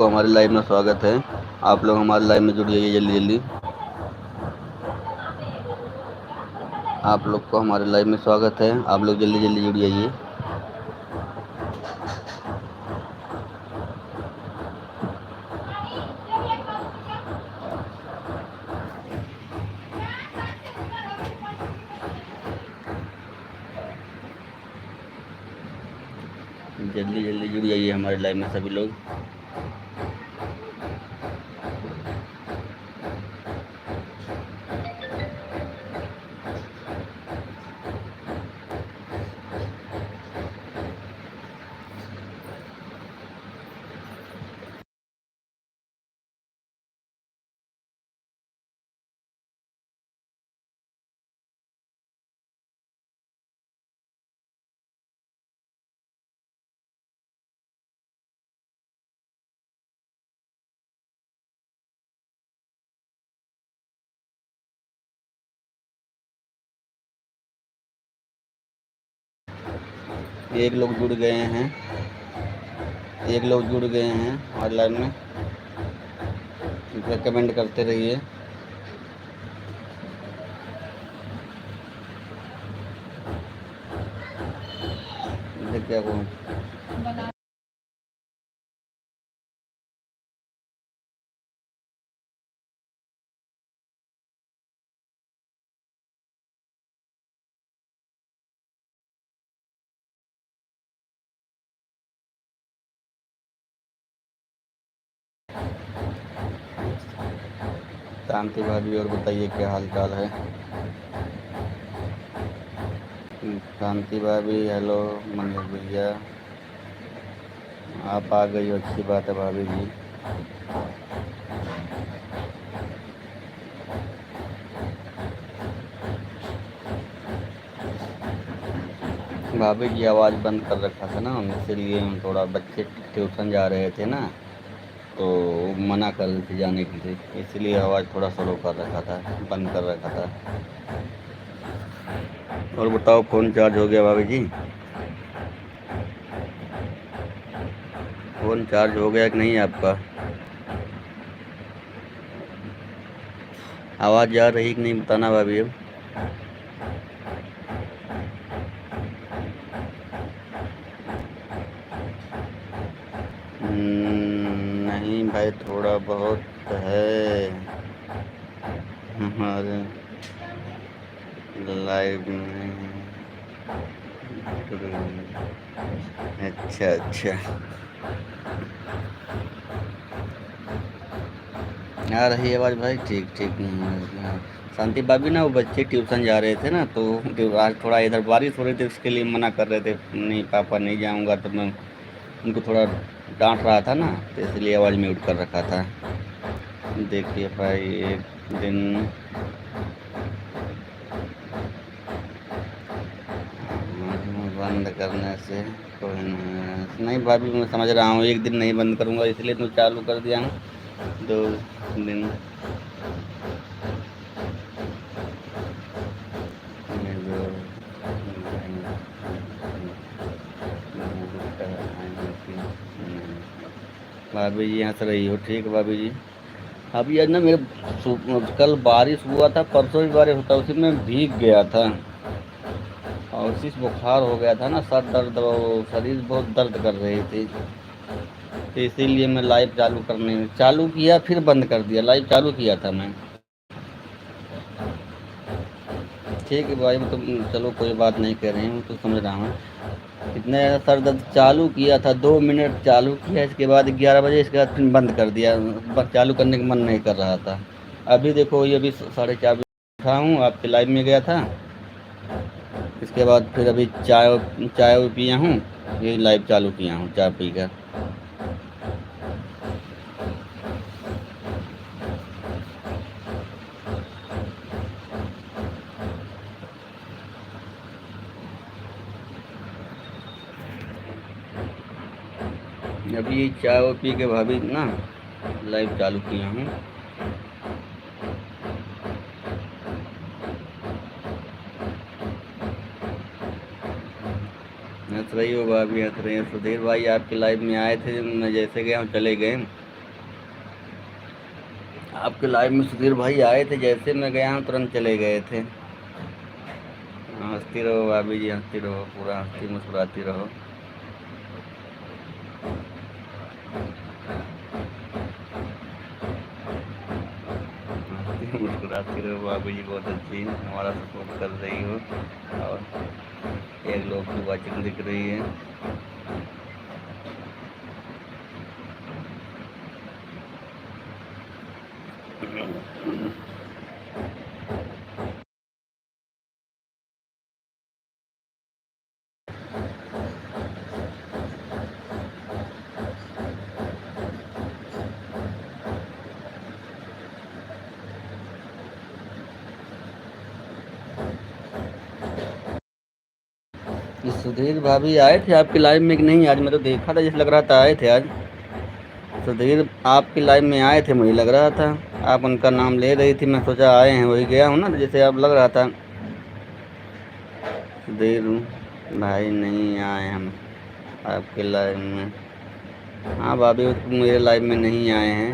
तो हमारे लाइव में स्वागत है। आप लोग हमारे लाइव में जुड़ जाइए जल्दी जल्दी। आप लोग को हमारे लाइव में स्वागत है। आप लोग जल्दी जल्दी जुड़ जाइए। जल्दी जल्दी जुड़ जाइए हमारे लाइव में सभी लोग। एक लोग जुड़ गए हैं, एक लोग जुड़ गए हैं हमारे लाइव में। कमेंट करते रहिए। क्या कहूँ, शांति भाभी और बताइए क्या हाल चाल है। शांति भाभी हेलो। मंदिर भैया आप आ गई हो, अच्छी बात है भाभी जी। भाभी जी आवाज़ बंद कर रखा था ना, इसीलिए हम थोड़ा बच्चे ट्यूशन जा रहे थे ना, तो मना कर रहे थे जाने के लिए, इसलिए आवाज़ थोड़ा स्लो कर रखा था, बंद कर रखा था। और बताओ फ़ोन चार्ज हो गया भाभी जी? फ़ोन चार्ज हो गया कि नहीं आपका? आवाज़ जा रही कि नहीं बताना भाभी अब। नहीं भाई, थोड़ा बहुत है हमारे लाइव में। अच्छा अच्छा, आ रही है आवाज़ भाई? ठीक ठीक। शांति भाभी ना, वो बच्चे ट्यूशन जा रहे थे ना, तो आज थोड़ा इधर बारिश हो रही थी, उसके लिए मना कर रहे थे, नहीं पापा नहीं जाऊंगा, तो मैं उनको थोड़ा डांट रहा था ना, तो इसलिए आवाज़ म्यूट कर रखा था। देखिए भाई, एक दिन बंद करने से कोई नहीं भाभी, मैं समझ रहा हूँ, एक दिन नहीं बंद करूँगा, इसलिए तो चालू कर दिया हूँ 2 दिन। भाभी जी हंस रही हो? ठीक है भाभी जी। अभी आज ना कल बारिश हुआ था, परसों भी बारिश होता, उसी में भीग गया था और उसी से बुखार हो गया था ना, सर दर्द, शरीर बहुत दर्द कर रही थी, तो इसीलिए मैं लाइव चालू किया, फिर बंद कर दिया। लाइव चालू किया था मैं। ठीक है भाई, मैं तो चलो कोई बात नहीं कह रही हूँ, तो समझ रहा हूँ। इतने सर दर्द चालू किया था, 2 मिनट चालू किया, इसके बाद 11 बजे, इसके बाद फिर बंद कर दिया, चालू करने का मन नहीं कर रहा था। अभी देखो, ये अभी 4:30 बजे उठा हूँ, आपके लाइव में गया था, इसके बाद फिर अभी चाय चाय पिया हूँ, ये लाइव चालू किया हूँ चाय पी कर। अभी चाय पी के भाभी ना लाइव चालू किया हूँ। हंस रही हो भाभी, हंस रही है। सुधीर भाई आपके लाइव में आए थे, मैं जैसे गया हूँ चले गए, आपके लाइव में सुधीर भाई आए थे, जैसे मैं गया हूँ तुरंत चले गए थे। हंसती रहो भाभी जी, हंसती रहो, पूरा हंसती मुस्कुराती रहो। हंसती मुस्कुराती रहो भाभी जी, बहुत अच्छी हमारा सपोर्ट कर रही हो। और एक लोग की वाचिंग दिख रही है। ये सुधीर भाभी आए थे आपकी लाइव में कि नहीं? आज मैं तो देखा था, जैसे लग रहा था आए थे आज। सुधीर आपकी लाइव में आए थे, मुझे लग रहा था। आप उनका नाम ले रही थी, मैं सोचा आए हैं, वही गया हूँ ना, जैसे आप लग रहा था। सुधीर भाई नहीं आए हम आपके लाइव में। हाँ भाभी, वो तो मेरे लाइव में नहीं आए हैं।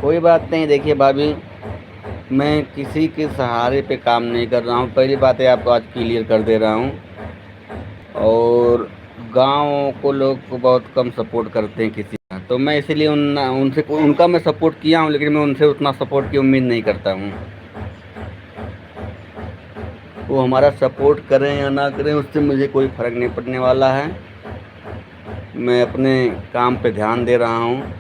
कोई बात नहीं, देखिए भाभी, मैं किसी के सहारे पे काम नहीं कर रहा हूँ, पहली बात है आपको आज क्लियर कर दे रहा हूँ। और गाँव को लोग को बहुत कम सपोर्ट करते हैं किसी का, तो मैं इसीलिए उनसे उनका मैं सपोर्ट किया हूँ, लेकिन मैं उनसे उतना सपोर्ट की उम्मीद नहीं करता हूँ। वो हमारा सपोर्ट करें या ना करें, उससे मुझे कोई फ़र्क नहीं पड़ने वाला है। मैं अपने काम पे ध्यान दे रहा हूँ।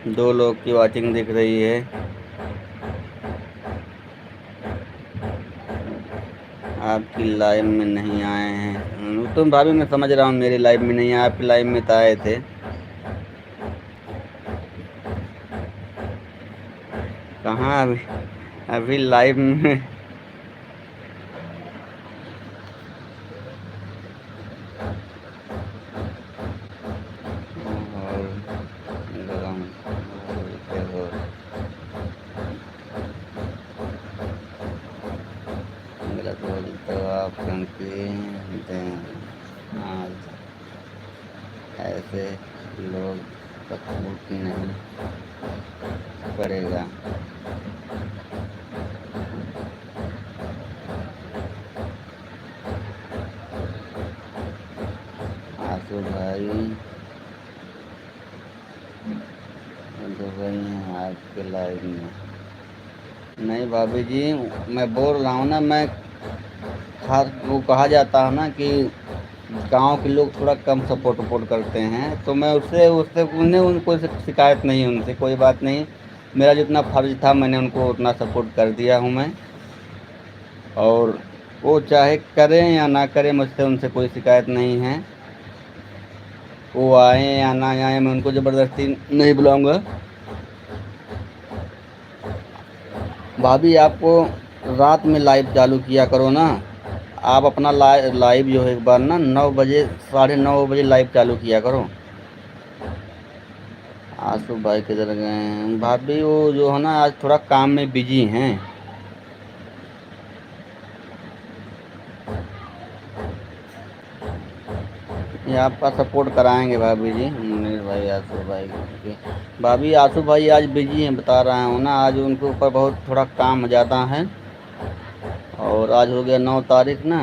दो लोग की वाचिंग दिख रही है। आपकी लाइव में नहीं आए हैं तो भाभी मैं समझ रहा हूँ, मेरी लाइव में नहीं आए, आपकी लाइव में तो आए थे। कहाँ अभी? अभी लाइव में और गरम बोलते हो। गलत बोलते हो आप, क्योंकि आज ऐसे लोग सपोर्ट नहीं करेगा। आंसू भाई दुबई हैं आपके लाइव में? नहीं भाभी जी, मैं बोल रहा हूँ ना, मैं खास वो कहा जाता है ना कि गांव के लोग थोड़ा कम सपोर्ट वपोर्ट करते हैं, तो मैं उससे उससे उन्हें उनको शिकायत नहीं है उनसे, कोई बात नहीं। मेरा जितना फ़र्ज़ था मैंने उनको उतना सपोर्ट कर दिया हूँ मैं। और वो चाहे करें या ना करें, मुझसे उनसे कोई शिकायत नहीं है। वो आए या ना आए, मैं उनको ज़बरदस्ती नहीं बुलाऊंगा। भाभी आपको रात में लाइव चालू किया करो ना। आप अपना लाइव जो है एक बार ना 9 बजे, 9:30 बजे लाइव चालू किया करो। आंसू भाई किधर गए हैं? भाभी वो जो है ना आज थोड़ा काम में बिजी हैं। ये आपका सपोर्ट कराएंगे भाभी जी, मुनीर भाई, आंसू भाई के। भाभी आंसू भाई आज बिजी हैं, बता रहा हूँ ना, आज उनके ऊपर बहुत थोड़ा काम ज़्यादा है। और आज हो गया 9 तारीख ना,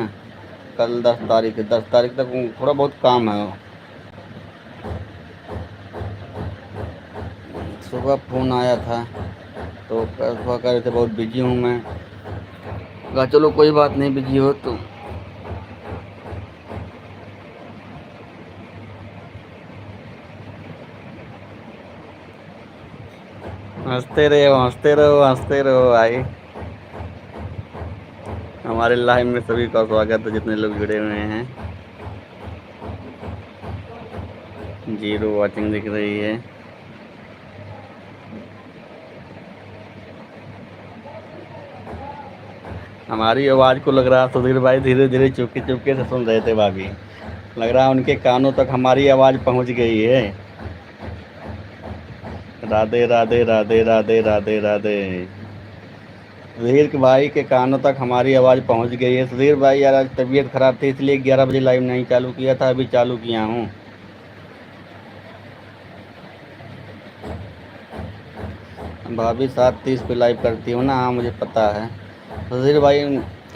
कल 10 तारीख है, 10 तारीख तक थोड़ा बहुत काम है। सुबह फ़ोन आया था तो सुबह कह रहे थे बहुत बिजी हूँ मैं। कहा चलो कोई बात नहीं, बिजी हो तो। हंसते रहो, हंसते रहो, हंसते रहो भाई। हमारे लाइव में सभी का स्वागत है, जितने लोग जुड़े हुए हैं। 0 वाचिंग दिख रही है। हमारी आवाज़ को लग रहा सुधीर भाई धीरे धीरे चुपके चुपके से सुन रहे थे भाभी। लग रहा उनके कानों तक हमारी आवाज़ पहुंच गई है। राधे राधे राधे राधे राधे राधे। सुधीर के भाई के कानों तक हमारी आवाज़ पहुंच गई है। सुधीर भाई यार आज तबीयत खराब थी इसलिए 11 बजे लाइव नहीं चालू किया था, अभी चालू किया हूँ। भाभी 7:30 पे लाइव करती हूँ ना, हाँ मुझे पता है। सुधीर भाई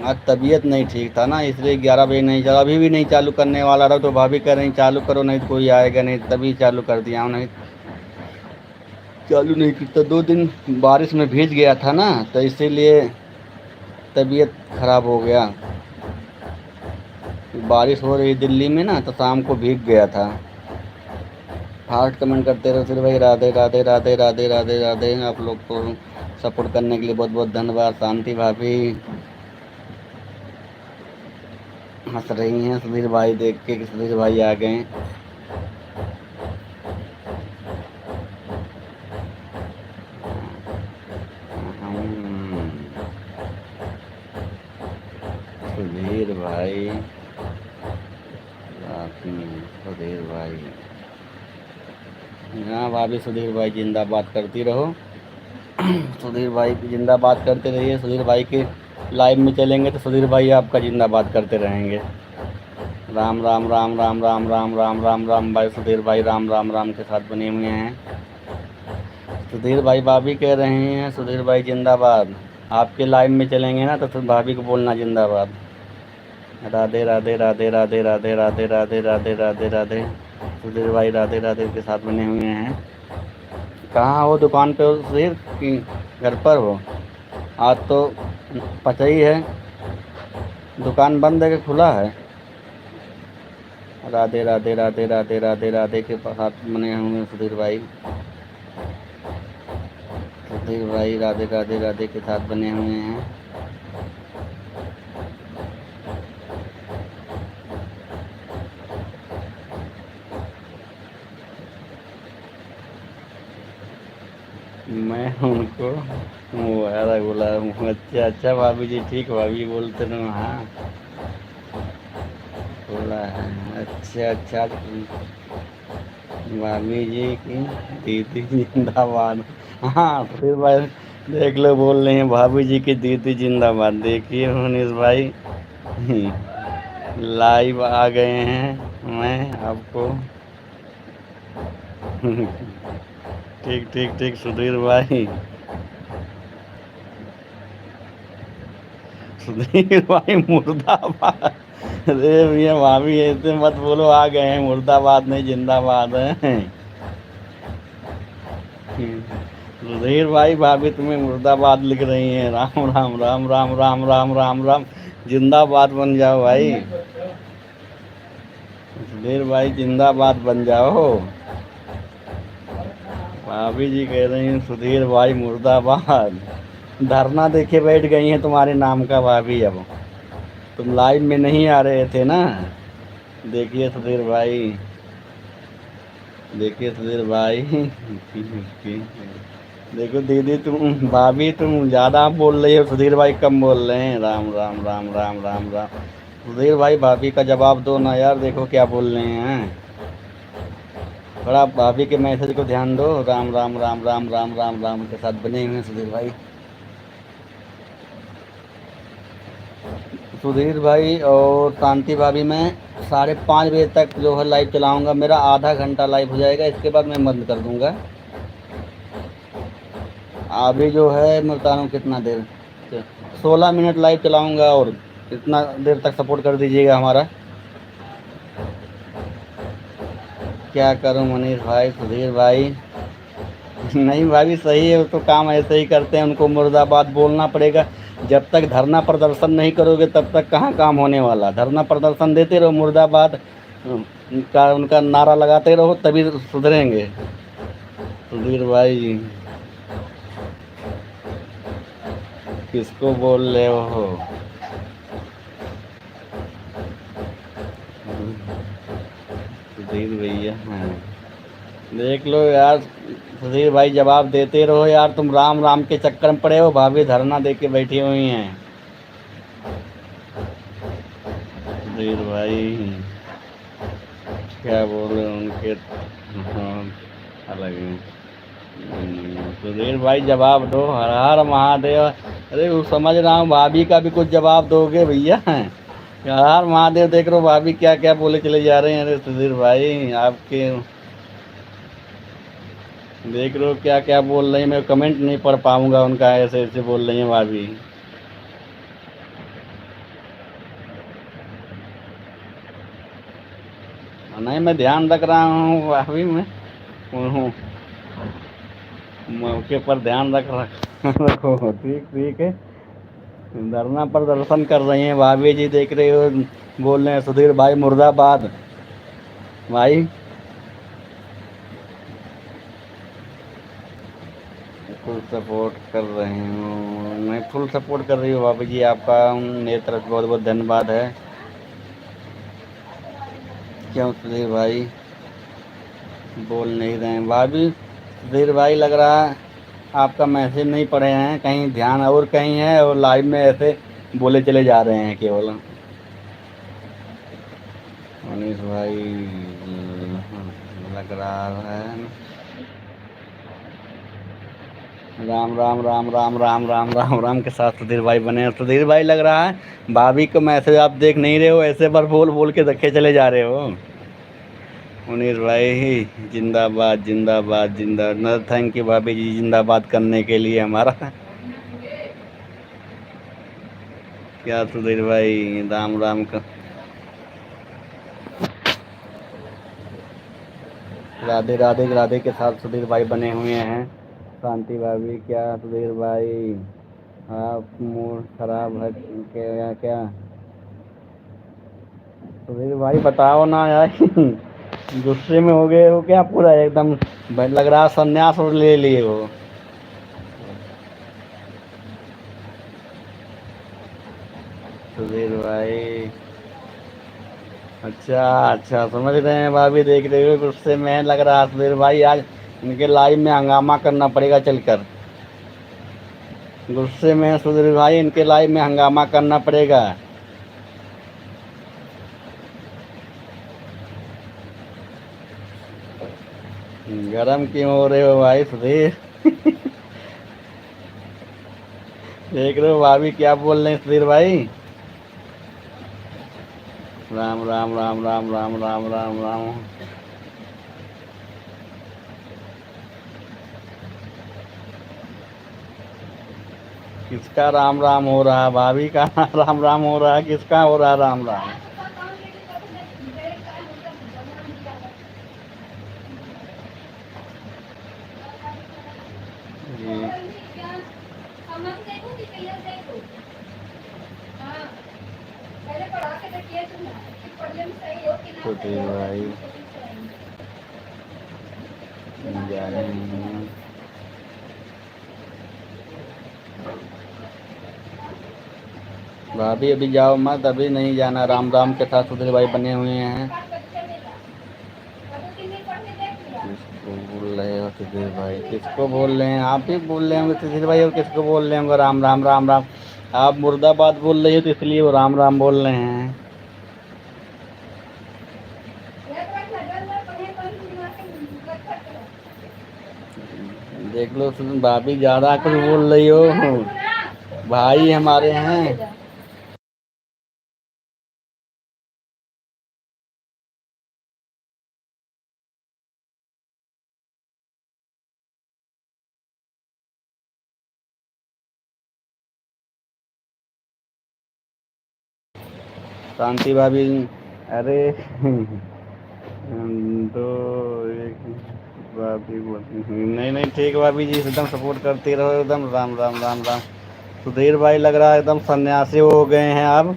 आज तबीयत नहीं ठीक था ना, इसलिए 11 बजे नहीं चला, अभी भी नहीं चालू करने वाला रहा तो भाभी कह रही चालू करो नहीं तो कोई आएगा नहीं, तभी चालू कर दिया हूँ, नहीं चालू नहीं करता। 2 दिन बारिश में भीग गया था ना तो इसीलिए तबीयत खराब हो गया। बारिश हो रही दिल्ली में ना तो शाम को भीग गया था। हार्ट कमेंट करते रहो फिर भाई, राधे राधे राधे राधे राधे राधे। आप लोग को सपोर्ट करने के लिए बहुत बहुत धन्यवाद। शांति भाभी हंस रही हैं सुधीर भाई देख के कि सुधीर भाई आ गए। सुधीर भाई सुधीर भाई, हाँ भाभी सुधीर भाई जिंदाबाद करती रहो। सुधीर भाई की जिंदाबाद करते रहिए। सुधीर भाई के लाइव में चलेंगे तो सुधीर भाई आपका जिंदाबाद करते रहेंगे। राम राम राम राम राम राम राम राम राम भाई सुधीर भाई राम राम राम के साथ बने हुए हैं। सुधीर भाई भाभी कह रहे हैं सुधीर भाई जिंदाबाद। आपके लाइव में चलेंगे ना तो फिर भाभी को बोलना जिंदाबाद। राधे राधे राधे राधे राधे राधे राधे राधे राधे राधे। सुधीर भाई राधे राधे के साथ बने हुए हैं। कहाँ हो, दुकान पे हो सुधीर कि घर पर हो? आज तो पचई है, दुकान बंद है कि खुला है? राधे राधे राधे राधे राधे राधे के साथ बने हुए सुधीर भाई। सुधीर भाई राधे राधे राधे के साथ बने हुए हैं। मैं उनको मुबारक बोला हूँ। अच्छा अच्छा भाभी जी, ठीक भाभी बोलते ना, हाँ बोला है। अच्छा अच्छा भाभी जी की दीदी जिंदाबाद। हाँ फिर भाई देख लो बोल रहे हैं भाभी जी की दीदी जिंदाबाद। देखिए मुनीस भाई लाइव आ गए हैं, मैं आपको ठीक ठीक ठीक सुधीर भाई, सुधीर भाई मुर्दाबाद। अरे भैया भाभी ऐसे मत बोलो, आ गए हैं मुर्दाबाद नहीं जिंदाबाद है। सुधीर भाई भाभी तुम्हें मुर्दाबाद लिख रही हैं। राम राम राम राम राम राम राम राम, जिंदाबाद बन जाओ भाई। सुधीर भाई जिंदाबाद बन जाओ। भाभी जी कह रही हैं सुधीर भाई मुर्दाबाद। धरना देके बैठ गई हैं तुम्हारे नाम का भाभी। अब तुम लाइव में नहीं आ रहे थे ना। देखिए सुधीर भाई, देखिए सुधीर भाई देखो दीदी तुम भाभी तुम ज़्यादा बोल रही हो, सुधीर भाई कम बोल रहे हैं। राम राम राम राम राम राम। सुधीर भाई भाभी का जवाब दो ना यार, देखो क्या बोल रहे हैं। थोड़ा भाभी के मैसेज को ध्यान दो। राम राम राम राम राम राम राम के साथ बने हुए हैं सुधीर भाई। सुधीर भाई और शांति भाभी, मैं 5:30 बजे तक जो है लाइव चलाऊंगा। मेरा आधा घंटा लाइव हो जाएगा, इसके बाद मैं बंद कर दूंगा। अभी जो है मैं बता रहा हूँ कितना देर, 16 मिनट लाइव चलाऊंगा और इतना देर तक सपोर्ट कर दीजिएगा हमारा। क्या करूँ मनीष भाई, सुधीर भाई नहीं भाभी सही है, वो तो काम ऐसे ही करते हैं, उनको मुर्दाबाद बोलना पड़ेगा। जब तक धरना प्रदर्शन नहीं करोगे तब तक कहाँ काम होने वाला। धरना प्रदर्शन देते रहो, मुर्दाबाद का उनका नारा लगाते रहो, तभी सुधरेंगे। सुधीर भाई किसको बोल रहे हो? सुधीर भैया हाँ देख लो यार, सुधीर भाई जवाब देते रहो यार। तुम राम राम के चक्कर में पड़े हो, भाभी धरना दे के बैठी हुई हैं। सुधीर भाई क्या बोल रहे हैं उनके, हाँ अलग है। सुधीर भाई जवाब दो, हर हर महादेव। अरे वो समझ रहा हूँ, भाभी का भी कुछ जवाब दोगे भैया। हर हर महादेव, देख रहे हो भाभी क्या क्या बोले चले जा रहे हैं। अरे सुधीर भाई आपके, देख रहे हो क्या क्या बोल रही हैं, मैं कमेंट नहीं पढ़ पाऊंगा उनका, ऐसे ऐसे बोल रही हैं भाभी। नहीं मैं ध्यान रख रहा हूँ भाभी, मैं हूँ, मौके पर ध्यान रखो। ठीक ठीक है। धरना प्रदर्शन कर रही हैं भाभी जी, देख रहे हो, बोल रहे हैं सुधीर भाई मुर्दाबाद। भाई फुल सपोर्ट कर रही हूँ, मैं फुल सपोर्ट कर रही हूँ भाभी जी आपका, मेरी तरफ से बहुत बहुत धन्यवाद है। क्यों सुधीर भाई बोल नहीं रहे हैं भाभी? सुधीर भाई लग रहा है आपका मैसेज नहीं पढ़े हैं, कहीं ध्यान और कहीं है, और लाइव में ऐसे बोले चले जा रहे हैं केवल। मनीष भाई लग रहा है, राम राम राम राम राम राम राम राम के साथ सुधीर भाई बने हैं। सुधीर भाई लग रहा है भाभी को मैसेज आप देख नहीं रहे हो, ऐसे पर बोल बोल के रखे चले जा रहे हो। मुनीर भाई जिंदाबाद जिंदाबाद जिंदाबाद, थैंक यू भाभी जी जिंदाबाद करने के लिए हमारा। क्या सुधीर भाई राम राम का, राधे राधे राधे के साथ सुधीर भाई बने हुए हैं। शांति भाभी क्या सुधीर भाई आप मूड खराब है क्या क्या? सुधीर भाई बताओ ना यार। गुस्से में हो गए हो क्या पूरा एकदम? लग रहा संन्यास और ले लिए हो। सुधीर भाई अच्छा अच्छा समझ रहे हैं भाभी, देख रहे हो गुस्से में लग रहा है सुधीर भाई, आज इनके लाइव में हंगामा करना पड़ेगा चलकर। गुस्से में सुधीर भाई, इनके लाइव में हंगामा करना पड़ेगा। गरम क्यों हो रहे हो भाई सुधीर? देख रहे हो भाभी क्या बोल रहे हैं सुधीर भाई? राम राम राम राम राम राम राम राम। किसका राम राम हो रहा है? भाभी का राम राम हो रहा है, किसका हो रहा है राम राम? सुधीर भाई जा रहे हैं। भाभी अभी जाओ मत, अभी नहीं जाना, राम राम के साथ सुधीर भाई बने हुए हैं। किसको बोल रहे हो सुधीर भाई, किसको बोल रहे हैं? आप ही बोल रहे होंगे सुधीर भाई, और किसको बोल रहे होंगे राम राम राम राम? आप मुर्दाबाद बोल रही हो तो इसलिए वो राम राम बोल रहे हैं। देख लो भाभी ज्यादा कुछ बोल रही हो, भाई हमारे हैं। शांति भाभी अरे तो एक भाभी बोलती नहीं नहीं ठीक है भाभी जी, एकदम सपोर्ट करते रहो एकदम, राम राम राम राम। सुधीर भाई लग रहा है एकदम सन्यासी हो गए हैं अब,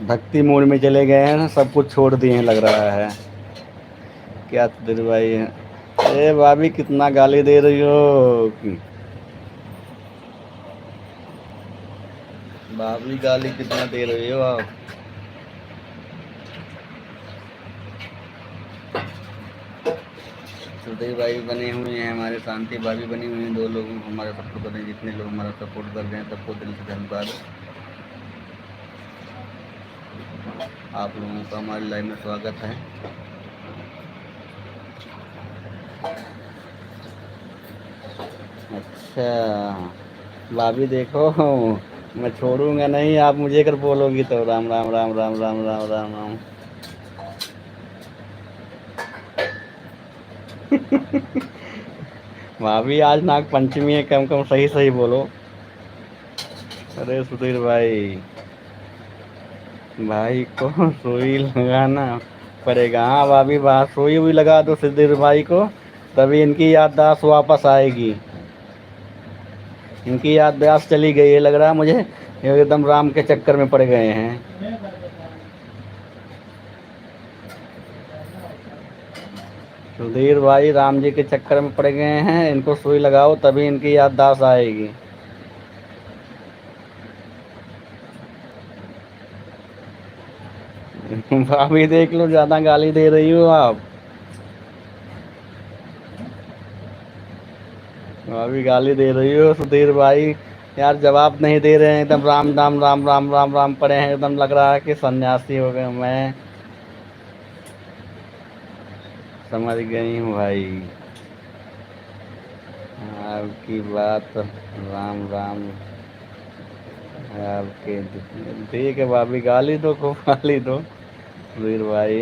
भक्ति मोड में चले गए हैं, सब कुछ छोड़ दिए हैं लग रहा है। क्या सुधीर भाई है? अरे भाभी कितना गाली दे रही हो? भाभी गाली कितना दे रही हो आप? सुधीर भाई बने हुए हैं हमारे, शांति भाभी बनी हुई हैं, दो लोग हमारा सपोर्ट कर रहे हैं, जितने लोग हमारा सपोर्ट कर रहे हैं सबको दिल से धन्यवाद। आप लोगों का हमारे लाइव में स्वागत है। अच्छा, भाभी देखो, मैं छोड़ूंगा नहीं, आप मुझे अगर बोलोगी तो। राम राम राम राम राम राम राम राम। भाभी आज नाग पंचमी है, कम कम सही सही बोलो। अरे सुधीर भाई, भाई को सुई लगाना पड़ेगा। हाँ भाभी, बात सुई हुई लगा दो सुधीर भाई को, तभी इनकी याददाश्त वापस आएगी। इनकी याददाश्त चली गई है लग रहा है मुझे, ये एकदम राम के चक्कर में पड़ गए हैं। सुधीर भाई राम जी के चक्कर में पड़ गए हैं, इनको सुई लगाओ तभी इनकी याददाश्त आएगी। भाभी देख लो, ज्यादा गाली दे रही हो आप। भाभी गाली दे रही हो सुधीर भाई। यार जवाब नहीं दे रहे हैं, एकदम राम राम राम राम राम राम पड़े हैं, एकदम लग रहा है कि सन्यासी हो गए। मैं समझ गई हूँ भाई आपकी बात। राम राम आपके। ठीक है भाभी, गाली दो, खूब गाली दो। सुधीर भाई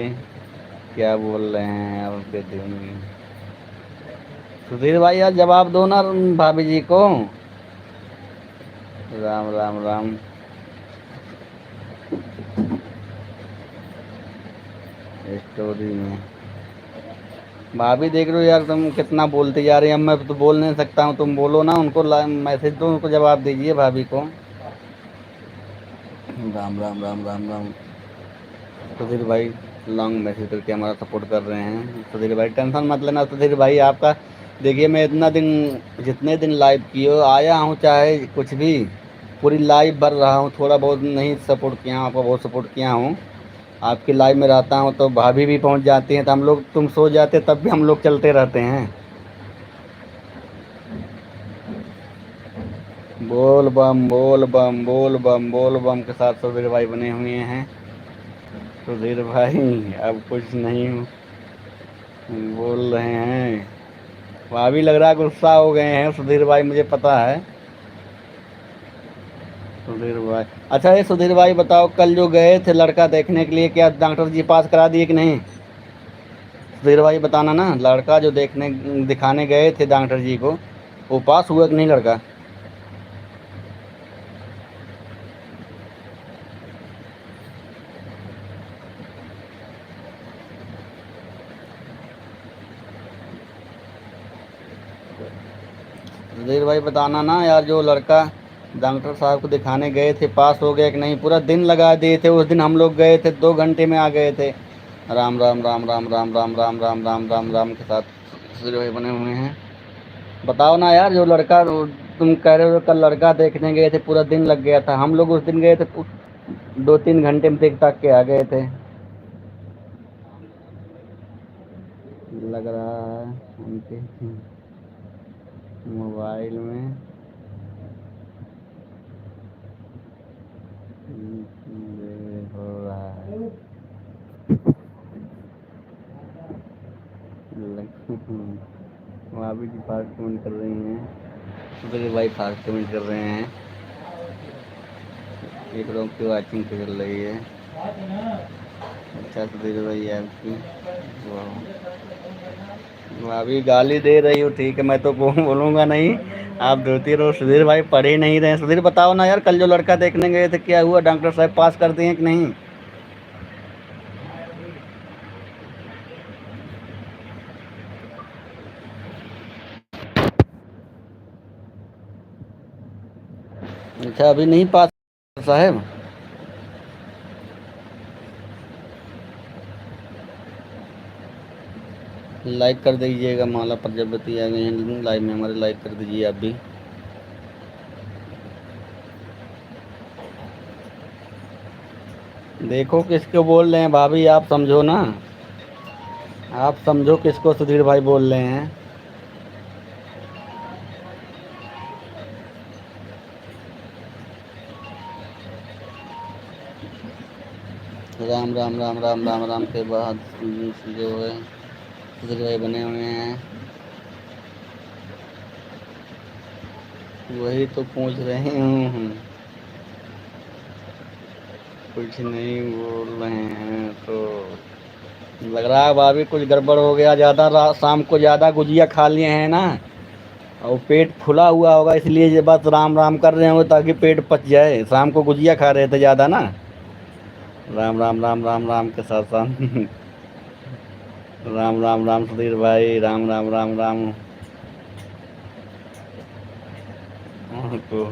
क्या बोल रहे हैं आपके दिल में। सुधीर भाई यार जवाब दो ना भाभी जी को। राम राम राम। स्टोरी में भाभी देख लो यार, तुम कितना बोलते जा रही हैं। अब मैं तो बोल नहीं सकता हूँ, तुम बोलो ना उनको, मैसेज दो उनको, जवाब दीजिए भाभी को। राम राम राम राम राम। सुधीर भाई लॉन्ग मैसेज करके हमारा सपोर्ट कर रहे हैं। सुधीर भाई टेंशन मत लेना। सुधीर भाई आपका, देखिए मैं इतना दिन, जितने दिन लाइव किए आया हूँ, चाहे कुछ भी, पूरी लाइव भर रहा हूँ। थोड़ा बहुत नहीं सपोर्ट किया हूँ, आपका बहुत सपोर्ट किया हूँ। आपकी लाइव में रहता हूँ तो भाभी भी पहुँच जाती हैं, तो हम लोग, तुम सो जाते तब भी हम लोग चलते रहते हैं। बोल बम बोल बम बोल बम बोल बम के साथ सुधीर भाई बने हुए हैं। सुधीर भाई अब कुछ नहीं बोल रहे हैं। भाभी लग रहा है गुस्सा हो गए हैं सुधीर भाई, मुझे पता है। सुधीर भाई, अच्छा ये सुधीर भाई बताओ, कल जो गए थे लड़का देखने के लिए, क्या डॉक्टर जी पास करा दिए कि नहीं? सुधीर भाई बताना ना, लड़का जो देखने दिखाने गए थे डॉक्टर जी को, वो पास हुआ कि नहीं लड़का? सुधीर भाई बताना ना यार, जो लड़का डॉक्टर साहब को दिखाने गए थे पास हो गया कि नहीं? पूरा दिन लगा दिए थे उस दिन, हम लोग गए थे 2 घंटे में आ गए थे। राम राम राम राम राम राम राम राम राम राम राम के साथ सुधीर भाई बने हुए हैं। बताओ ना यार, जो लड़का तुम कह रहे हो कल लड़का देखने गए थे, पूरा दिन लग गया था, हम लोग उस दिन गए थे 2-3 घंटे में देख ताक के आ गए थे। लग रहा है उनके मोबाइल में हो रहा है। भाभी जी फास्ट कमेंट कर रही हैं, सुधीर भाई फास्ट कमेंट कर रहे हैं। एक लोग की वॉचिंग चल रही है। अच्छा सुधीर भाई आपकी, भाभी गाली दे रही हो, ठीक है, मैं तो बोलूँगा नहीं। आप धोती रहो। सुधीर भाई पढ़ ही नहीं रहे। सुधीर बताओ ना यार, कल जो लड़का देखने गए थे क्या हुआ? डॉक्टर साहब पास कर दिए कि नहीं? अच्छा अभी नहीं पास साहब? लाइक कर दीजिएगा, माला प्रजापति आ गई हैं लाइव में हमारे, लाइक कर दीजिए आप भी। देखो किसको बोल रहे हैं भाभी, आप समझो ना, आप समझो किसको सुधीर भाई बोल रहे हैं। राम राम राम राम राम राम के बाद जो है सुधीर भाई बने हुए हैं। वही तो पूछ रही हूँ। कुछ नहीं बोल रहे हैं तो लग रहा है भाभी कुछ गड़बड़ हो गया, ज़्यादा शाम को ज़्यादा गुजिया खा लिए हैं ना, और पेट फुला हुआ होगा, इसलिए ये बस राम राम कर रहे होंगे ताकि पेट पच जाए। शाम को गुजिया खा रहे थे ज़्यादा ना। राम राम राम राम राम के साथ साथ राम राम राम सुधीर भाई, राम राम राम राम। तो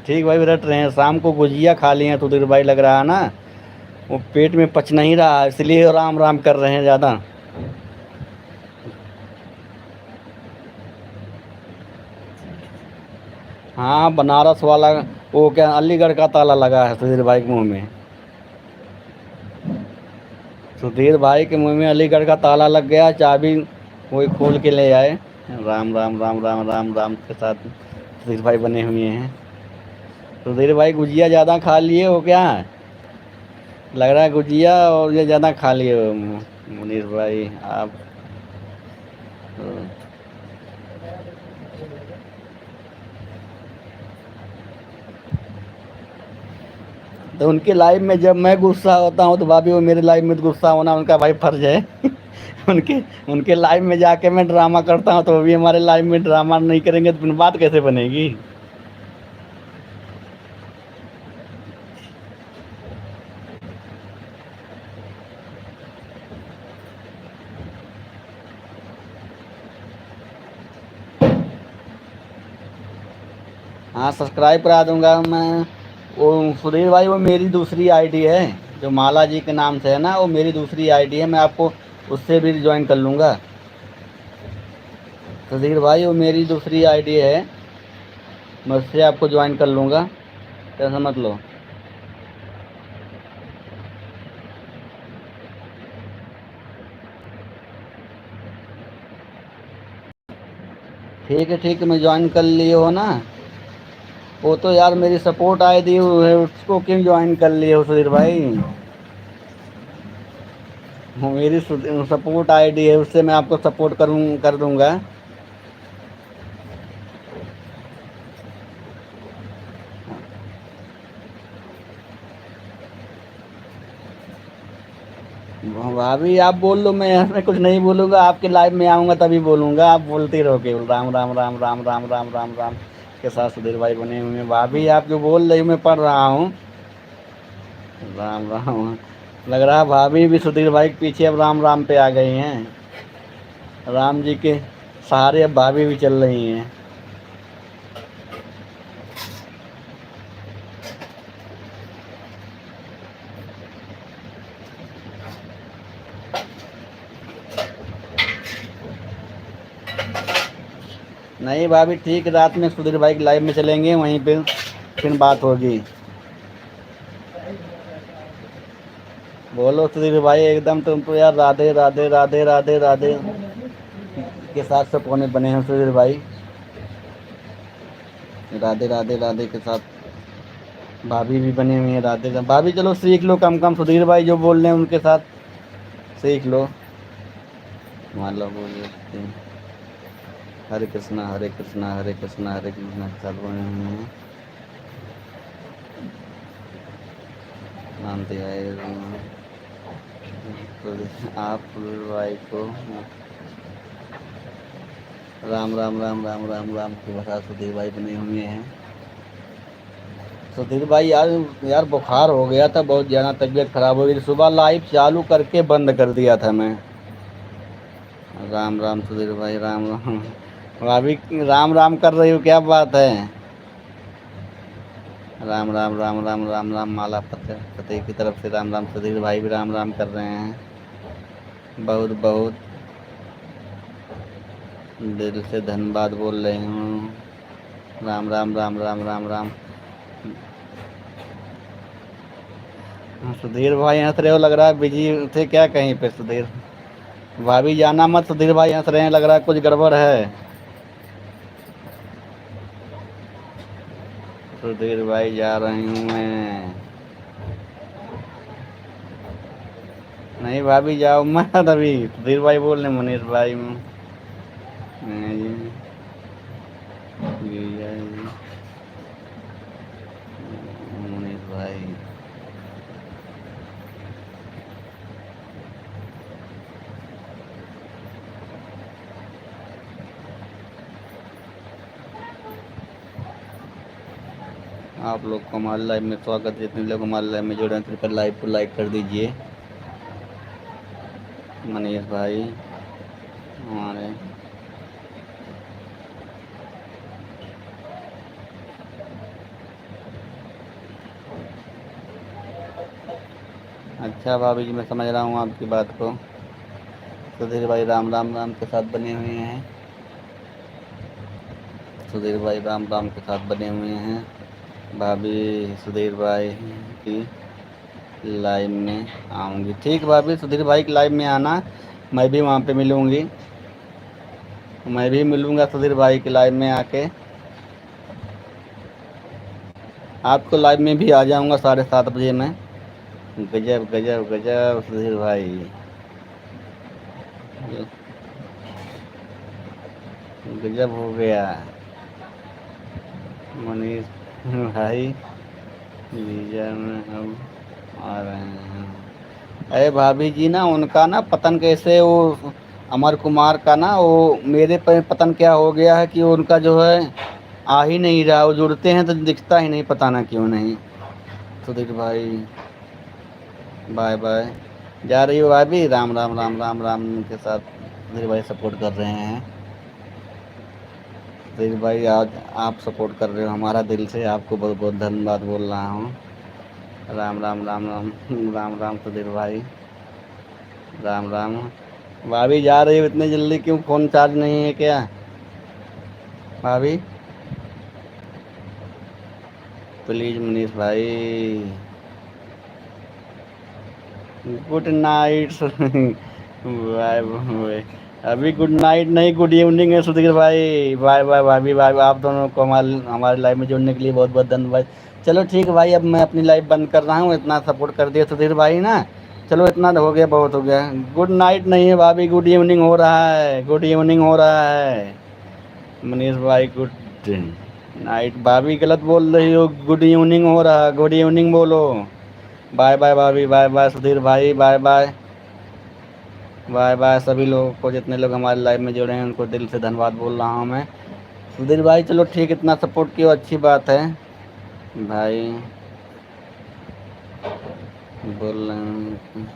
ठीक भाई, रट रहे हैं। शाम को गुजिया खा लिए हैं सुधीर भाई, लग रहा है ना, वो पेट में पच नहीं रहा, इसलिए राम राम कर रहे हैं ज़्यादा। हाँ, बनारस वाला। वो क्या अलीगढ़ का ताला लगा है सुधीर भाई के मुंह में। सुधीर भाई के मुंह में अलीगढ़ का ताला लग गया, चाबी वही खोल के ले आए। राम राम राम राम राम राम के साथ सुधीर भाई बने हुए हैं। सुधीर भाई गुजिया ज़्यादा खा लिए हो क्या? लग रहा है गुजिया और ये ज़्यादा खा लिए हो मुनीर भाई आप। तो उनके लाइफ में जब मैं गुस्सा होता हूँ तो भाभी वो मेरे लाइफ में गुस्सा होना उनका भाई फर्ज है। उनके उनके लाइफ में जाके मैं ड्रामा करता हूँ तो वो भी हमारे लाइफ में ड्रामा नहीं करेंगे तो फिर बात कैसे बनेगी? हाँ, सब्सक्राइब करा दूंगा मैं। वो सुधीर भाई वो मेरी दूसरी आईडी है, जो माला जी के नाम से है ना, वो मेरी दूसरी आईडी है, मैं आपको उससे भी ज्वाइन कर लूँगा। सुधीर भाई वो मेरी दूसरी आईडी है, मैं उससे आपको ज्वाइन कर लूँगा, क्या समझ लो। ठीक है, मैं ज्वाइन कर लिए हो ना। वो तो यार मेरी सपोर्ट आईडी है, उसको क्यों ज्वाइन कर लिए हो सुधीर भाई? वो मेरी सपोर्ट आईडी है, उससे मैं आपको सपोर्ट कर दूंगा। भाभी आप बोल लो, मैं इसमें कुछ नहीं बोलूँगा, आपके लाइव में आऊँगा तभी बोलूँगा, आप बोलते रहो केवल राम राम राम राम राम राम राम राम के साथ सुधीर भाई बने हुए हैं। भाभी आप जो बोल रही हो मैं पढ़ रहा हूँ। राम राम। लग रहा है भाभी भी सुधीर भाई के पीछे अब राम राम पे आ गई हैं। राम जी के सहारे अब भाभी भी चल रही हैं। नहीं भाभी ठीक, रात में सुधीर भाई के लाइव में चलेंगे, वहीं पे फिर बात होगी। बोलो सुधीर भाई, एकदम तुम तो यार राधे राधे राधे राधे राधे के साथ सब कोने बने हैं सुधीर भाई। राधे राधे राधे के साथ भाभी भी बने हुई है, राधे राधे। भाभी चलो सीख लो कम कम, सुधीर भाई जो बोल रहे हैं उनके साथ सीख लो। मान लो बोल सकते हैं हरे कृष्णा हरे कृष्णा हरे कृष्णा हरे कृष्णा के साथ बने हुए हैं। मानते हैं तो आप भाई को राम राम राम राम राम राम के बता सुधीर भाई बने हुए हैं। सुधीर भाई यार, यार बुखार हो गया था बहुत ज़्यादा, तबीयत खराब हो गई थी, सुबह लाइव चालू करके बंद कर दिया था मैं। राम राम सुधीर भाई, राम राम। भाभी राम राम कर रही हो, क्या बात है? राम राम राम राम राम राम माला फतेह की तरफ से राम राम। सुधीर भाई भी राम राम कर रहे हैं, बहुत बहुत दिल से धन्यवाद बोल रही हूँ। राम राम राम राम राम राम। सुधीर भाई हंस रहे हो, लग रहा है बिजी थे क्या कहीं पे सुधीर? भाभी जाना मत, सुधीर भाई हंस रहे हैं, लग रहा है कुछ गड़बड़ है। सुधीर भाई जा रही हूँ मैं। नहीं भाभी जाओ मत अभी, सुधीर भाई बोल रहे मुनीर भाई। विजय मुनीष भाई। आप लोग को हमारे लाइव में स्वागत। जितने लोग हमारे लाइव में जुड़े हैं कृपया लाइव को लाइक कर दीजिए। मनीष भाई हमारे अच्छा भाभी जी, मैं समझ रहा हूँ आपकी बात को। सुधीर भाई राम राम राम के साथ बने हुए हैं। सुधीर भाई राम राम के साथ बने हुए हैं। भाभी सुधीर भाई की लाइव में आऊँगी। ठीक भाभी, सुधीर भाई की लाइव में आना, मैं भी वहाँ पे मिलूँगी। मैं भी मिलूँगा सुधीर भाई की लाइव में आके। आपको लाइव में भी आ जाऊँगा 7:30 बजे मैं। गजब गजब गजब सुधीर भाई, गजब हो गया मनीष भाई। लीजिए में हम आ रहे हैं। अरे भाभी जी ना, उनका ना पतन कैसे वो अमर कुमार का ना वो मेरे पे पतन क्या हो गया है कि उनका जो है आ ही नहीं रहा। वो जुड़ते हैं तो दिखता ही नहीं, पता ना क्यों नहीं। सुधीर भाई बाय बाय। जा रही हो भाभी? राम राम राम राम राम के साथ सुधीर भाई सपोर्ट कर रहे हैं। सुधीर भाई आज आप सपोर्ट कर रहे हो हमारा दिल से, आपको बहुत बहुत धन्यवाद बोल रहा हूँ। राम राम राम राम राम राम सुधीर भाई राम राम। भाभी जा रही हो इतनी जल्दी क्यों? फ़ोन चार्ज नहीं है क्या भाभी? प्लीज़ मनीष भाई। Good night bye bye. अभी गुड नाइट नहीं, गुड इवनिंग है सुधीर भाई। बाय बाय भाभी, बाय। आप दोनों को हमारे लाइव में जुड़ने के लिए बहुत बहुत धन्यवाद। चलो ठीक है भाई, अब मैं अपनी लाइव बंद कर रहा हूँ। इतना सपोर्ट कर दिया सुधीर भाई ना, चलो इतना हो गया, बहुत हो गया। गुड नाइट नहीं है भाभी, गुड इवनिंग हो रहा है, गुड इवनिंग हो रहा है मनीष भाई। गुड नाइट भाभी, गलत बोल रही हो। गुड इवनिंग हो रहा है, गुड इवनिंग बोलो। बाय बाय भाभी, बाय बाय सुधीर भाई, बाय बाय बाय बाय। सभी लोगों को, जितने लोग हमारे लाइव में जुड़े हैं उनको दिल से धन्यवाद बोल रहा हूँ मैं। सुधीर भाई चलो ठीक, इतना सपोर्ट किया, अच्छी बात है भाई। बोल रहे हैं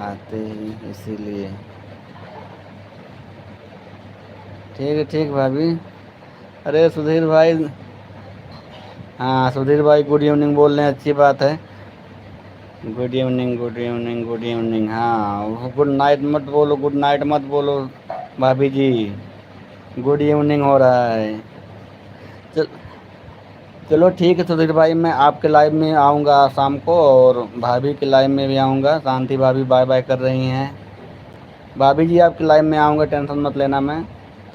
आते ही इसीलिए। ठीक है ठीक भाभी। अरे सुधीर भाई, हाँ सुधीर भाई गुड इवनिंग बोल रहे हैं, अच्छी बात है। Good evening good evening good evening. हाँ गुड नाइट मत बोलो, गुड नाइट मत बोलो भाभी जी, गुड इवनिंग हो रहा है। चल चलो ठीक है सुधीर भाई, मैं आपके लाइव में आऊँगा शाम को, और भाभी के लाइव में भी आऊँगा। शांति भाभी बाय बाय कर रही हैं। भाभी जी आपके लाइव में आऊँगा, टेंशन मत लेना। मैं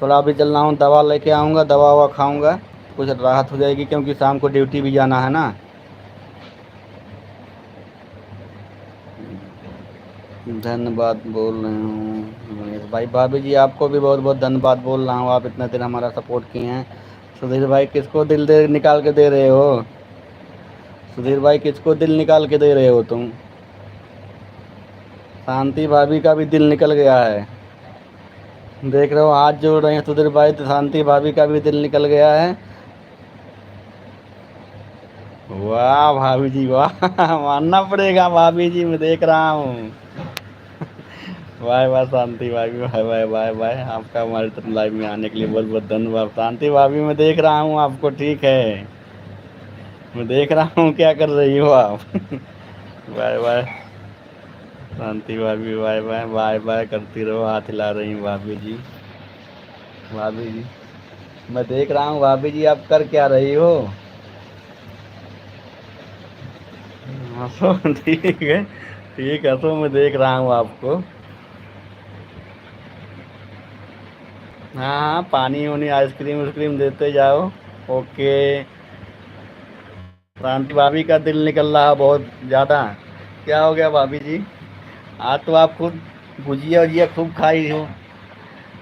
थोड़ा अभी चल रहा हूँ, दवा लेके आऊँगा, दवा ववा खाऊँगा, कुछ राहत हो जाएगी, क्योंकि शाम को ड्यूटी भी जाना है ना। धन्यवाद बोल रहे हूँ मनीष भाई। भाभी जी आपको भी बहुत बहुत धन्यवाद बोल रहा हूँ, आप इतना दिन हमारा सपोर्ट किए हैं। सुधीर भाई किसको दिल दे निकाल के दे रहे हो? सुधीर भाई किसको दिल निकाल के दे रहे हो तुम? शांति भाभी का भी दिल निकल गया है, देख रहे हो, हाथ जोड़ रहे हैं सुधीर भाई, तो शांति भाभी का भी दिल निकल गया है। वाह भाभी जी वाह मानना पड़ेगा भाभी जी, मैं देख रहा हूँ। बाय बाय शांति भाभी, बाय बाय बाय बाय। आपका हमारे तरफ लाइव में आने के लिए बहुत बहुत धन्यवाद शांति भाभी। मैं देख रहा हूँ आपको, ठीक है, मैं देख रहा हूँ क्या कर रही हो आप बाय बाय शांति भाभी, बाय बाय बाय बाय करती रहो, हाथ हिला रही हूँ भाभी जी। भाभी जी मैं देख रहा हूँ भाभी जी, आप कर क्या रही हो? हंसो ठीक है ठीक है, तो मैं देख रहा हूँ आपको। हाँ हाँ, पानी वानी आइसक्रीम उइसक्रीम देते जाओ। ओके। शांति भाभी का दिल निकल रहा बहुत ज़्यादा। क्या हो गया भाभी जी? आज तो आप खुद भुजिया वुजिया खूब खाई हो।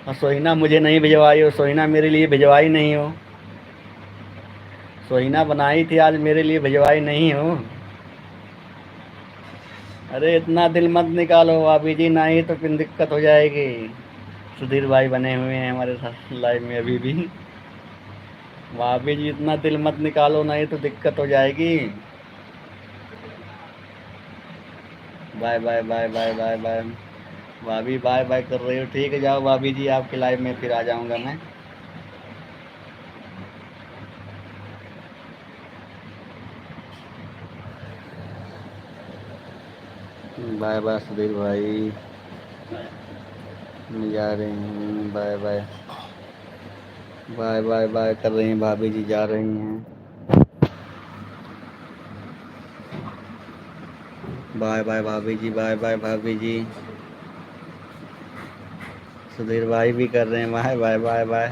और सोहिना मुझे नहीं भिजवाई हो, सोहिना मेरे लिए भिजवाई नहीं हो। सोहिना बनाई थी आज, मेरे लिए भिजवाई नहीं हो। अरे इतना दिल मत निकालो भाभी जी, नहीं तो फिर दिक्कत हो जाएगी। सुधीर भाई बने हुए हैं हमारे साथ लाइव में अभी भी। भाभी जी इतना दिल मत निकालो, नहीं तो दिक्कत हो जाएगी। Bye bye bye bye bye bye. भाभी बाय बाय कर रही हो, ठीक है जाओ भाभी जी, आपके लाइव में फिर आ जाऊंगा मैं। बाय बाय सुधीर भाई, मैं जा रही हूँ, bye bye. Bye bye bye कर रही हैं भाभी जी, जा रही हैं। बाय बाय भाभी जी, बाय बाय भाभी जी। सुधीर भाई भी कर रहे हैं बाय बाय बाय बाय।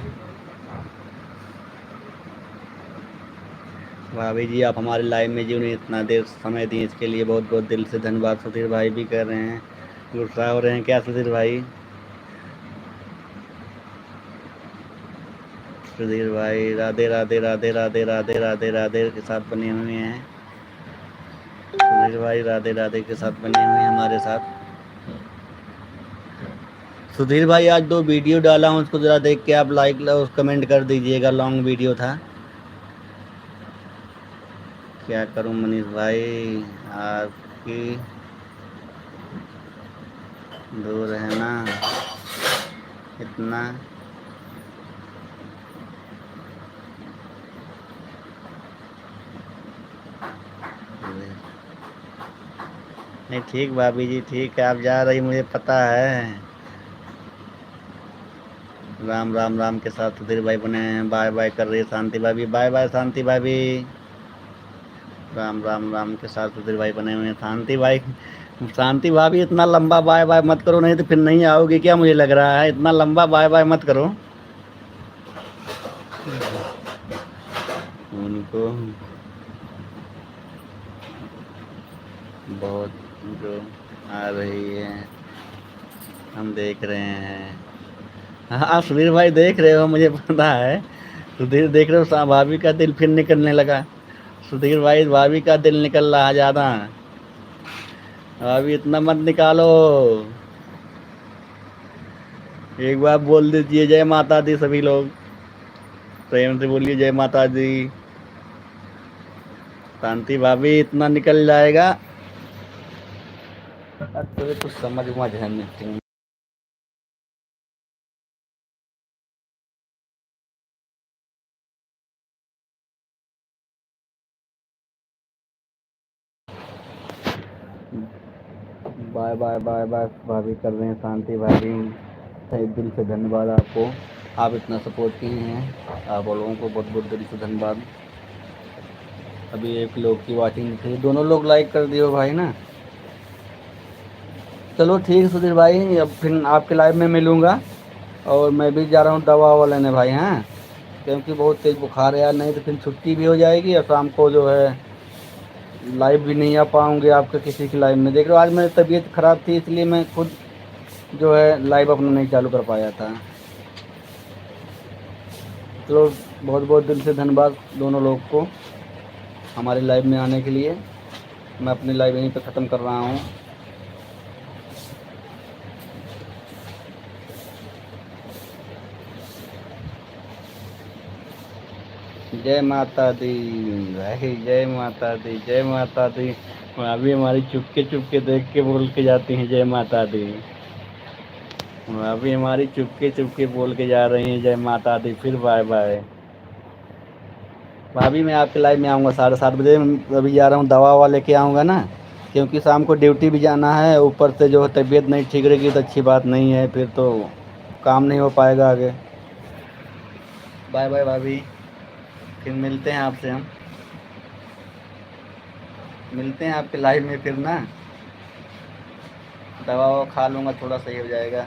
भाभी जी आप हमारे लाइव में जिन्होंने इतना देर समय दिए इसके लिए बहुत बहुत दिल से धन्यवाद। सुधीर भाई भी कर रहे हैं, गुस्सा हो रहे हैं क्या सुधीर भाई? सुधीर भाई राधे राधे राधे राधे राधे राधे राधे के साथ बने हुए हैं। सुधीर भाई राधे राधे के साथ बने हुए हैं हमारे साथ। सुधीर भाई आज 2 वीडियो डाला हूँ, उसको ज़रा देख के आप लाइक और कमेंट कर दीजिएगा, लॉन्ग वीडियो था। क्या करूँ मनीष भाई, आपकी दूर है ना इतना। नहीं ठीक भाभी जी, ठीक है, आप जा रही मुझे पता है। राम राम राम के साथ सुधीर भाई बने हैं, बाय बाय कर रही है शांति भाभी, बाय बाय शांति भाभी। राम राम राम के साथ सुधीर भाई बने हुए हैं। शांति भाई, शांति भाभी इतना लंबा बाय बाय मत करो, नहीं तो फिर नहीं आओगी क्या, मुझे लग रहा है इतना लंबा बाय बाय मत करो उनको। बहुत जो आ रही है हम देख रहे हैं। हाँ आप सुधीर भाई देख रहे हो, मुझे पता है। सुधीर देख रहे हो, भाभी का दिल फिर निकलने लगा। सुधीर भाई भाभी का दिल निकल रहा है ज़्यादा। भाभी इतना मत निकालो। एक बार बोल दीजिए जय माता दी, सभी लोग प्रेम से बोलिए जय माता दी। शांति भाभी इतना निकल जाएगा तो कुछ समझ है नहीं। बाय बाय बाय बाय भाभी कर रहे हैं शांति भाभी, सही दिल से धन्यवाद आपको, आप इतना सपोर्ट किए हैं, आप लोगों को बहुत बहुत दिल से धन्यवाद। अभी 1 लोग की वाचिंग थी, दोनों लोग लाइक कर दियो भाई ना। चलो ठीक है सुधीर भाई, अब फिर आपके लाइव में मिलूँगा। और मैं भी जा रहा हूँ दवा ववा लेने भाई, हैं क्योंकि बहुत तेज़ बुखार है यार, नहीं तो फिर छुट्टी भी हो जाएगी और शाम को जो है लाइव भी नहीं आ पाऊँगे आपके किसी की लाइव में। देख रहे हो आज मेरी तबीयत ख़राब थी, इसलिए मैं खुद जो है लाइव अपना नहीं चालू कर पाया था। चलो बहुत बहुत दिल से धन्यवाद दोनों लोग को हमारे लाइव में आने के लिए। मैं अपनी लाइव यहीं पे ख़त्म कर रहा हूँ। जय माता दी भाई, जय माता दी, जय माता दी। अभी हमारी चुपके देख के बोल के जाती हैं जय माता दी। अभी हमारी चुपके बोल के जा रही हैं जय माता दी, फिर बाय बाय। भाभी मैं आपके लाइव में आऊँगा 7:30 बजे। अभी जा रहा हूँ दवा ववा लेके आऊँगा ना, क्योंकि शाम को ड्यूटी भी जाना है, ऊपर से जो है तबीयत नहीं ठीक रहेगी तो अच्छी बात नहीं है, फिर तो काम नहीं हो पाएगा आगे। बाय बाय भाभी, फिर मिलते हैं आपसे, हम मिलते हैं आपके लाइव में फिर ना। दवा ववा खा लूँगा, थोड़ा सही हो जाएगा।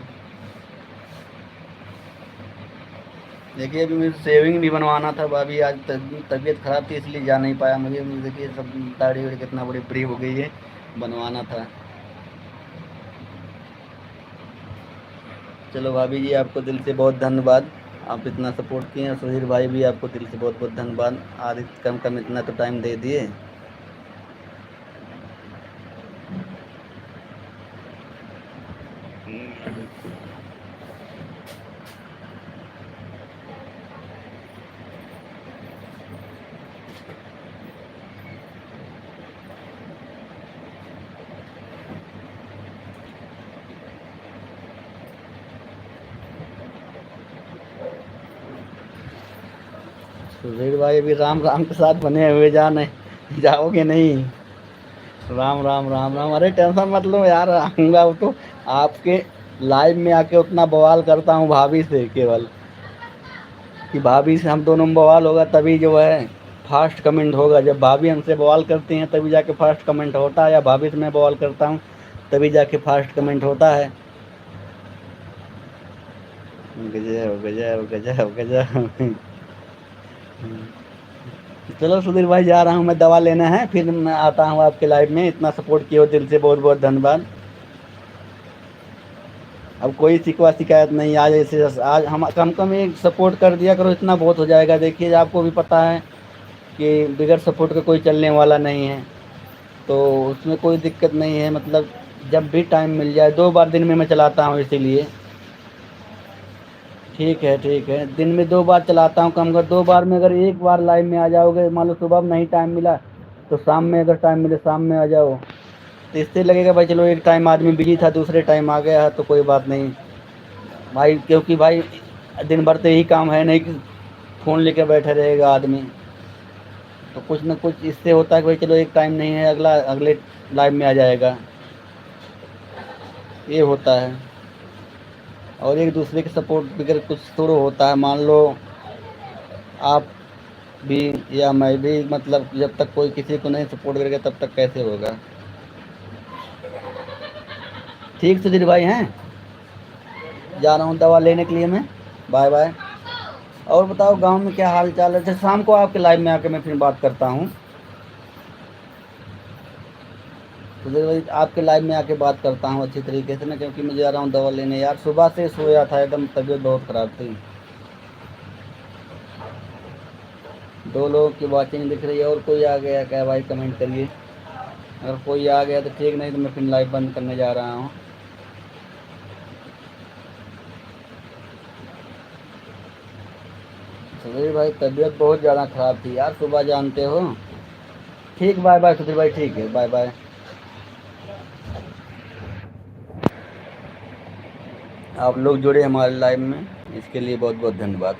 देखिए अभी मुझे सेविंग भी बनवाना था भाभी, आज तबीयत ख़राब थी इसलिए जा नहीं पाया। मुझे देखिए सब दाढ़ी वाड़ी कितना बड़ी फ्री हो गई है, बनवाना था। चलो भाभी जी, आपको दिल से बहुत धन्यवाद। आप इतना सपोर्ट किए, और सुधीर भाई भी आपको दिल से बहुत बहुत धन्यवाद। आज कम कम इतना तो टाइम दे दिए। सुधीर भाई अभी राम राम के साथ बने हुए, जाने जाओगे नहीं? राम राम राम राम, अरे टेंशन मत लो यार, आऊंगा। वो तो आपके लाइव में आके उतना बवाल करता हूँ भाभी से, केवल कि भाभी से हम दोनों में बवाल होगा तभी जो है फास्ट कमेंट होगा। जब भाभी हमसे बवाल करती हैं तभी जाके फास्ट कमेंट होता है, या भाभी से मैं बवाल करता हूँ तभी जाके फास्ट कमेंट होता है। गजब गजब गजब गजब। चलो सुधीर भाई, जा रहा हूँ मैं, दवा लेना है, फिर मैं आता हूँ आपके लाइव में। इतना सपोर्ट किया हो दिल से बहुत बहुत धन्यवाद। अब कोई शिकवा शिकायत नहीं, आज ऐसे आज हम कम कम एक सपोर्ट कर दिया करो, इतना बहुत हो जाएगा। देखिए आपको भी पता है कि बिगैर सपोर्ट का कोई चलने वाला नहीं है, तो उसमें कोई दिक्कत नहीं है। मतलब जब भी टाइम मिल जाए, 2 बार दिन में मैं चलाता हूँ इसीलिए। ठीक है, दिन में 2 बार चलाता हूँ। कम कर 2 बार में अगर 1 बार लाइव में आ जाओगे, मान लो सुबह में नहीं टाइम मिला तो शाम में अगर टाइम मिले शाम में आ जाओ, तो इससे लगेगा भाई चलो एक टाइम आदमी बिजी था, दूसरे टाइम आ गया है तो कोई बात नहीं भाई। क्योंकि भाई दिन भर तो यही काम है नहीं कि फ़ोन लेके बैठे रहेगा आदमी, तो कुछ ना कुछ इससे होता है कि भाई चलो एक टाइम नहीं है, अगला अगले लाइव में आ जाएगा, ये होता है। और एक दूसरे के सपोर्ट बगैर कुछ थोड़ा होता है। मान लो आप भी या मैं भी, मतलब जब तक कोई किसी को नहीं सपोर्ट करेगा तब तक कैसे होगा। ठीक सुधीर भाई हैं, जा रहा हूँ दवा लेने के लिए मैं। Bye bye. और बताओ गांव में क्या हाल चाल है? अच्छा, शाम को आपके लाइव में आके मैं फिर बात करता हूँ। सुधीर भाई आपके लाइव में आके बात करता हूँ अच्छी तरीके से ना, क्योंकि मैं जा रहा हूँ दवा लेने यार। सुबह से सोया था, एकदम तबीयत बहुत ख़राब थी। 2 लोगों की वॉचिंग दिख रही है। और कोई आ गया क्या भाई? कमेंट करिए। अगर कोई आ गया तो ठीक, नहीं तो मैं फिर लाइव बंद करने जा रहा हूँ। सुधीर भाई तबीयत बहुत ज़्यादा ख़राब थी यार, सुबह जानते हो। ठीक, बाय बाय सुधीर भाई, ठीक है, बाय बाय। आप लोग जुड़े हमारे लाइव में, इसके लिए बहुत बहुत धन्यवाद।